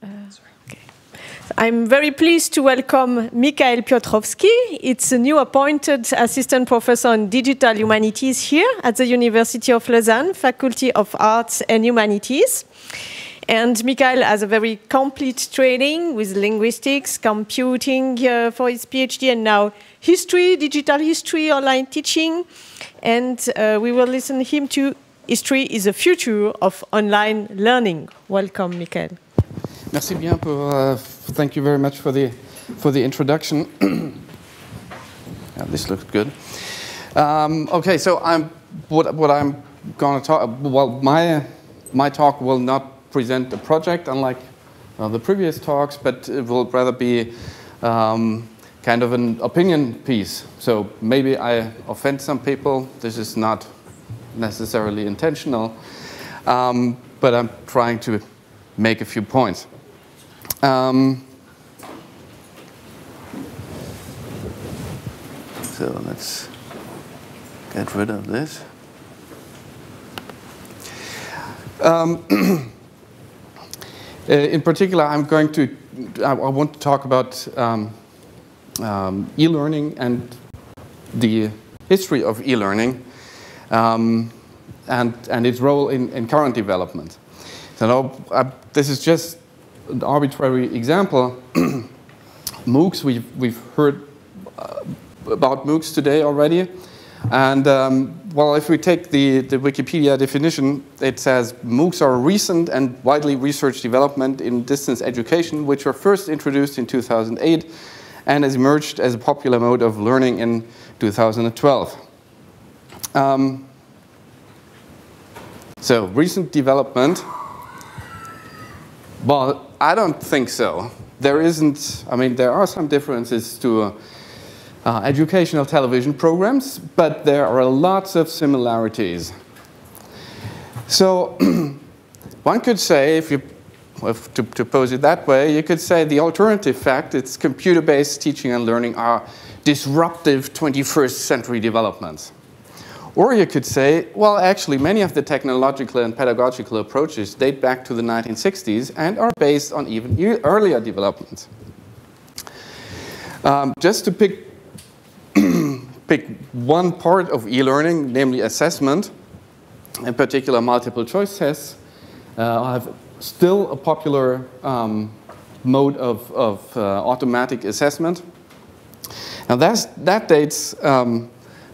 Okay. I'm very pleased to welcome Michael Piotrowski. It's a new appointed assistant professor in digital humanities here at the University of Lausanne, Faculty of Arts and Humanities. And Michael has a very complete training with linguistics, computing for his PhD, and now history, digital history, online teaching. And we will listen to him to History is the Future of Online Learning. Welcome, Michael. Merci bien pour, thank you very much for the introduction. Yeah, this looks good. Okay, so what I'm going to talk. Well, my talk will not present a project, unlike the previous talks, but it will rather be kind of an opinion piece. So maybe I offend some people. This is not necessarily intentional, but I'm trying to make a few points. So let's get rid of this. In particular, I want to talk about e-learning and the history of e-learning and its role in current development. So this is just an arbitrary example. MOOCs, we've heard about MOOCs today already. And well, if we take the Wikipedia definition, it says MOOCs are a recent and widely researched development in distance education, which were first introduced in 2008 and has emerged as a popular mode of learning in 2012. So recent development. Well, I don't think so. There isn't. I mean, there are some differences to educational television programs, but there are lots of similarities. So one could say, to pose it that way, you could say the alternative fact, it's computer-based teaching and learning are disruptive 21st century developments. Or you could say, well, actually, many of the technological and pedagogical approaches date back to the 1960s and are based on even earlier developments. Just to pick one part of e-learning, namely assessment, in particular multiple choice tests, have still a popular mode of automatic assessment. Now that dates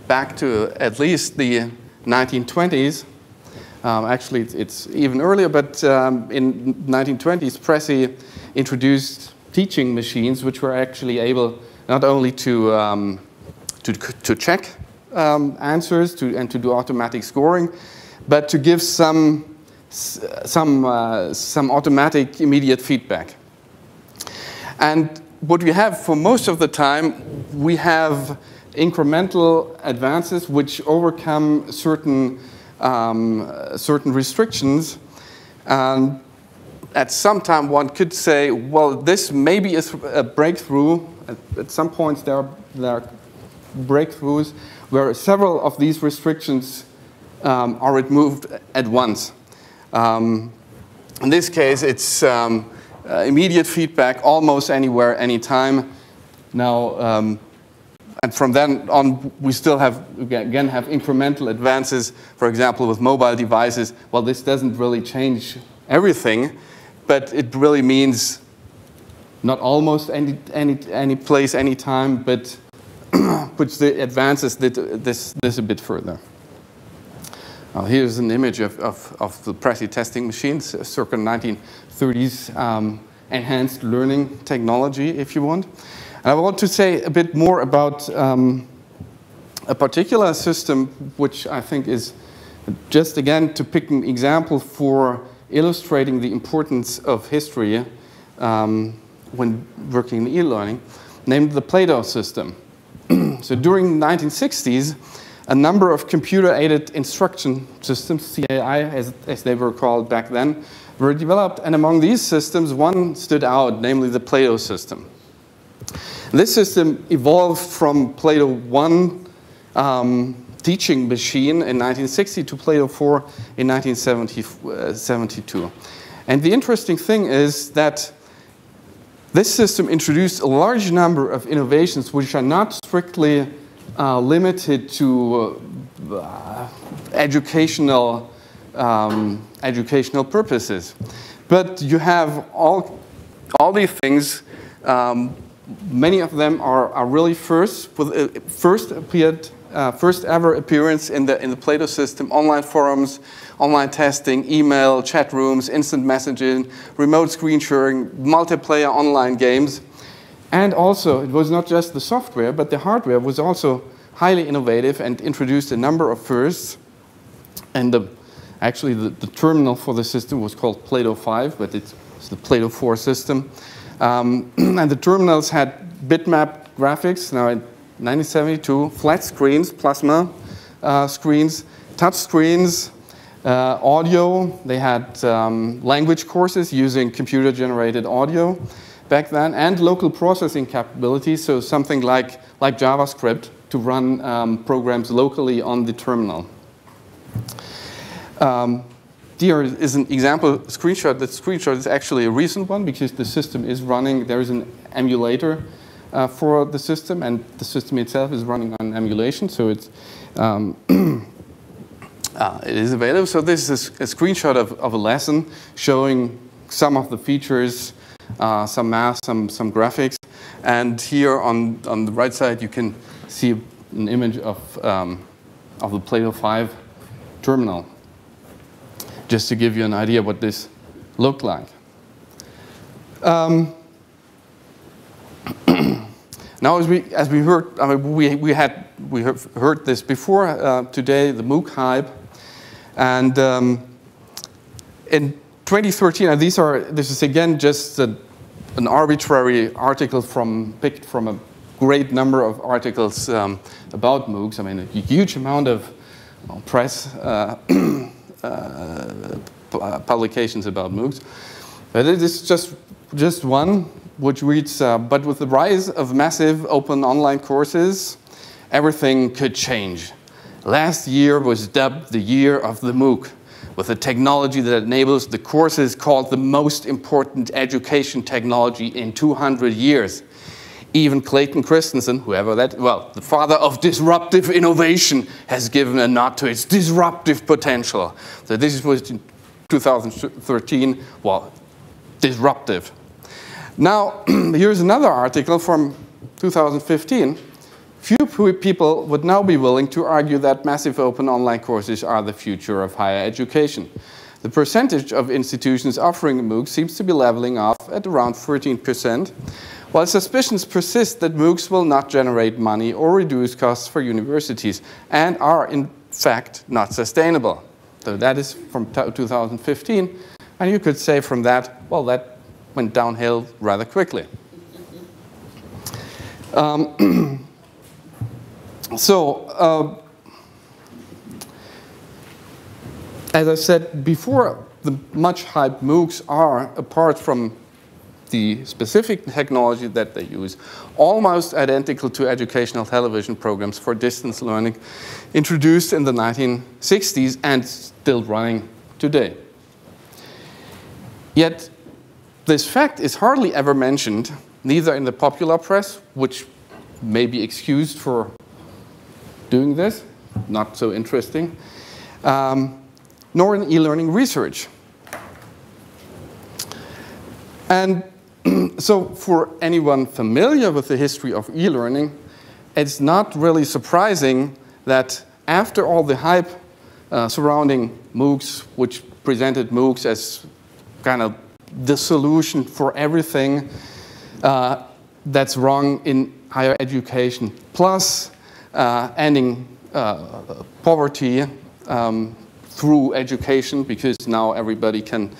back to at least the 1920s. Actually, it's even earlier, but in 1920s, Pressey introduced teaching machines, which were actually able not only to check answers and to do automatic scoring, but to give some automatic immediate feedback. And what we have for most of the time, we have incremental advances which overcome certain restrictions. And at some time, one could say, well, this maybe is a breakthrough. At some points, there are breakthroughs where several of these restrictions are removed at once. In this case, it's immediate feedback almost anywhere, anytime. Now, and from then on, we still have incremental advances. For example, with mobile devices, well, this doesn't really change everything, but it really means not almost any place, any time, but puts the advances this a bit further. Here's an image of the Pressey testing machines, circa 1930s enhanced learning technology, if you want. And I want to say a bit more about a particular system, which I think is just, again, to pick an example for illustrating the importance of history when working in e-learning, named the Plato system. So during the 1960s, a number of computer-aided instruction systems, CAI as they were called back then, were developed, and among these systems, one stood out, namely the Plato system. This system evolved from Plato 1 teaching machine in 1960 to Plato 4 in 1972. And the interesting thing is that This system introduced a large number of innovations which are not strictly limited to educational purposes. But you have all these things. Many of them are really first ever appearance in the Plato system: online forums, online testing, email, chat rooms, instant messaging, remote screen sharing, multiplayer online games. And also, it was not just the software, but the hardware was also highly innovative and introduced a number of firsts. And actually, the terminal for the system was called Plato 5, but it's the Plato 4 system. And the terminals had bitmap graphics. Now, in 1972, flat screens, plasma screens, touch screens, audio. They had language courses using computer-generated audio back then, and local processing capabilities, so something like JavaScript to run programs locally on the terminal. Here is an example screenshot. That screenshot is actually a recent one because the system is running. There is an emulator for the system, and the system itself is running on emulation, so it's it is available. So this is a screenshot of a lesson showing some of the features, some math, some graphics. And here on the right side, you can see an image of the Plato 5 terminal, just to give you an idea what this looked like. Now, as we heard, I mean, we have heard this before today, the MOOC hype, and in 2013, and this is again just an arbitrary article picked from a great number of articles about MOOCs. I mean, a huge amount of press publications about MOOCs, but it is just one which reads, but with the rise of massive open online courses, everything could change. Last year was dubbed the year of the MOOC, with a technology that enables the courses called the most important education technology in 200 years. Even Clayton Christensen, whoever that, well, the father of disruptive innovation, has given a nod to its disruptive potential. So this was in 2013, well, disruptive. Now, here's another article from 2015. Few people would now be willing to argue that massive open online courses are the future of higher education. The percentage of institutions offering MOOCs seems to be leveling off at around 13%, while suspicions persist that MOOCs will not generate money or reduce costs for universities and are, in fact, not sustainable. So that is from 2015, and you could say from that, well, that went downhill rather quickly. As I said before, the much hyped MOOCs are, apart from the specific technology that they use, almost identical to educational television programs for distance learning introduced in the 1960s and still running today. Yet, this fact is hardly ever mentioned, neither in the popular press, which may be excused for doing this, not so interesting, nor in e-learning research. And so for anyone familiar with the history of e-learning, it's not really surprising that after all the hype surrounding MOOCs, which presented MOOCs as kind of the solution for everything that's wrong in higher education, plus ending poverty through education, because now everybody can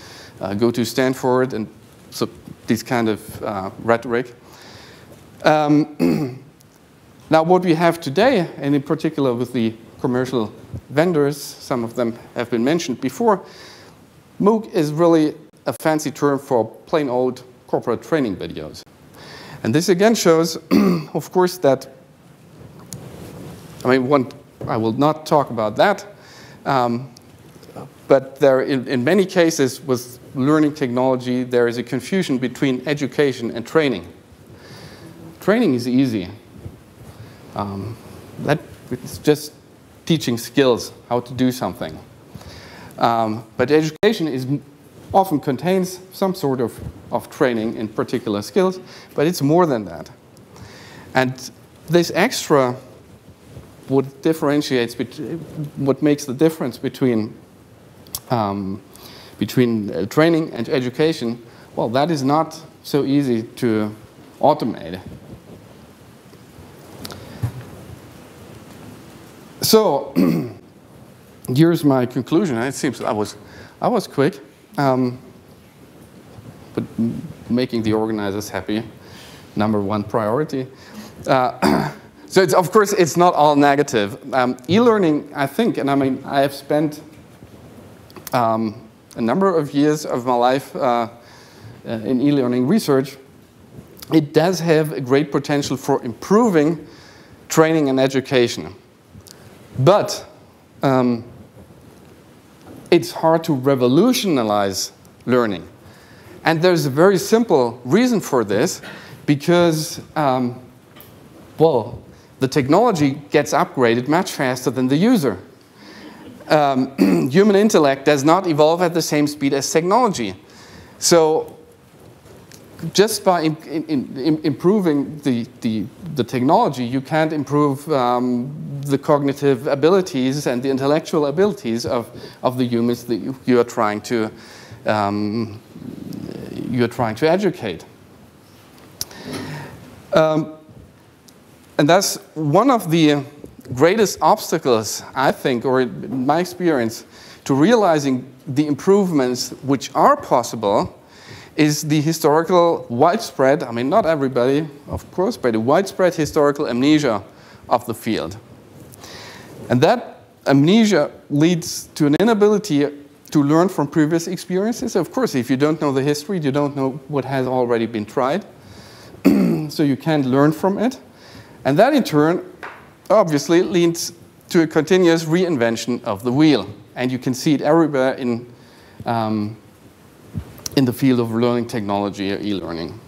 go to Stanford, and so this kind of rhetoric. Now what we have today, and in particular with the commercial vendors, some of them have been mentioned before, MOOC is really a fancy term for plain old corporate training videos. And this again shows, of course, that, I mean, I will not talk about that, but there, in many cases, with learning technology, there is a confusion between education and training. Training is easy. It's just teaching skills, how to do something. But education often contains some sort of training in particular skills, but it's more than that. And this extra, what makes the difference between training and education, well, that is not so easy to automate. So here's my conclusion. It seems I was quick, but making the organizers happy, #1 priority. So of course it's not all negative. E-learning, I think, and I mean I have spent a number of years of my life in e-learning research. It does have a great potential for improving training and education. But it's hard to revolutionize learning. And there's a very simple reason for this, because, well, the technology gets upgraded much faster than the user. Human intellect does not evolve at the same speed as technology. So just by improving the technology, you can't improve the cognitive abilities and the intellectual abilities of the humans that you are trying to educate. And that's one of the greatest obstacles, I think, or in my experience, to realizing the improvements which are possible, is the historical widespread, I mean not everybody, of course, but a widespread historical amnesia of the field. And that amnesia leads to an inability to learn from previous experiences. Of course, if you don't know the history, you don't know what has already been tried, so you can't learn from it. And that in turn, obviously, leads to a continuous reinvention of the wheel. And you can see it everywhere in the field of learning technology or e-learning.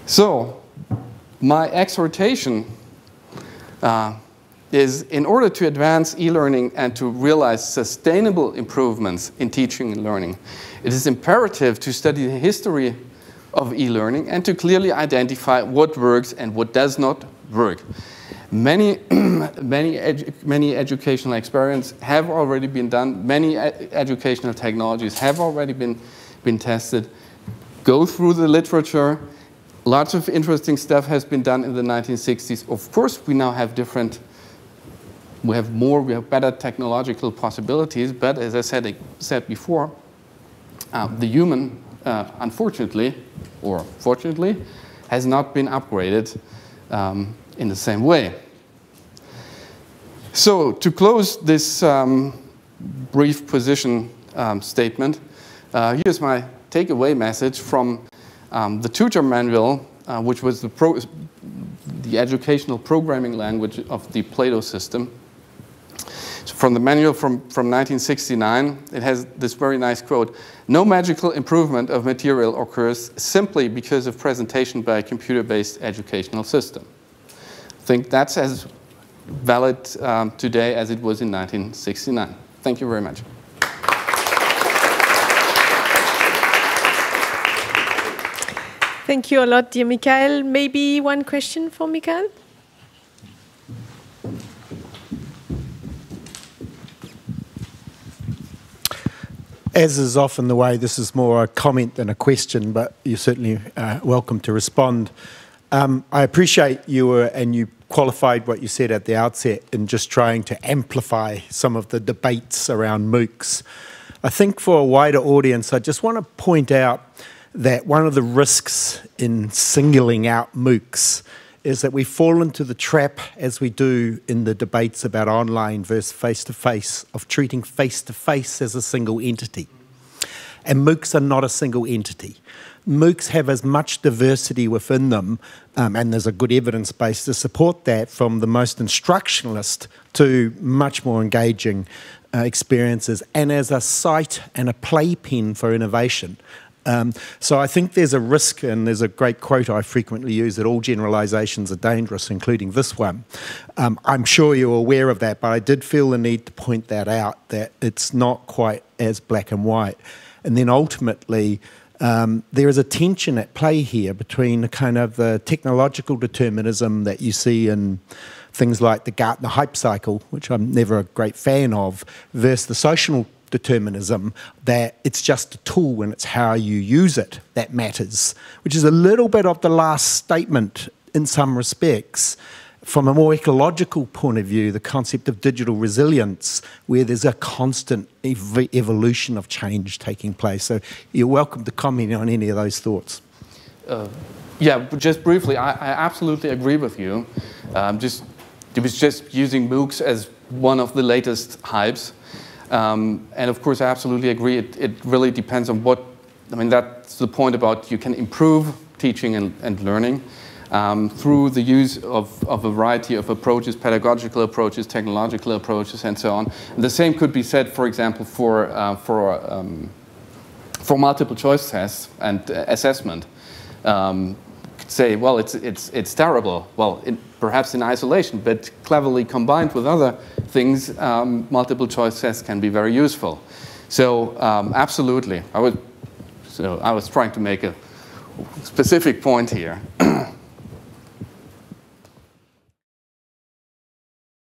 So, my exhortation is, in order to advance e-learning and to realize sustainable improvements in teaching and learning, it is imperative to study the history of e-learning and to clearly identify what works and what does not work. Many educational experiments have already been done. Many educational technologies have already been tested. Go through the literature. Lots of interesting stuff has been done in the 1960s. Of course, we now have we have better technological possibilities, but as I said before, the human, unfortunately, or fortunately, has not been upgraded in the same way. So, to close this brief position statement, here's my takeaway message from the tutor manual, which was the educational programming language of the Plato system. So from the manual from 1969, it has this very nice quote: "No magical improvement of material occurs simply because of presentation by a computer-based educational system." I think that's as valid today as it was in 1969. Thank you very much. Thank you a lot, dear Michael. Maybe one question for Michael? As is often the way, this is more a comment than a question, but you're certainly welcome to respond. I appreciate you qualified what you said at the outset in just trying to amplify some of the debates around MOOCs. I think for a wider audience, I just want to point out that one of the risks in singling out MOOCs is that we fall into the trap, as we do in the debates about online versus face-to-face, of treating face-to-face as a single entity. And MOOCs are not a single entity. MOOCs have as much diversity within them, and there's a good evidence base to support that, from the most instructionalist to much more engaging experiences and as a site and a playpen for innovation. So I think there's a risk, and there's a great quote I frequently use, that all generalizations are dangerous, including this one. I'm sure you're aware of that, but I did feel the need to point that out, that it's not quite as black and white. And then ultimately, there is a tension at play here between the kind of the technological determinism that you see in things like the Gartner hype cycle, which I'm never a great fan of, versus the social determinism, that it's just a tool and it's how you use it that matters, which is a little bit of the last statement in some respects. From a more ecological point of view, the concept of digital resilience, where there's a constant evolution of change taking place. So you're welcome to comment on any of those thoughts. Yeah, just briefly, I absolutely agree with you. It was just using MOOCs as one of the latest hypes. And of course, I absolutely agree. It really depends on what, I mean, that's the point about you can improve teaching and learning through the use of a variety of approaches, pedagogical approaches, technological approaches, and so on. And the same could be said, for example, for multiple choice tests and assessment. Could say, well, it's terrible. Well, perhaps in isolation, but cleverly combined with other things, multiple choice tests can be very useful. So absolutely, I was trying to make a specific point here.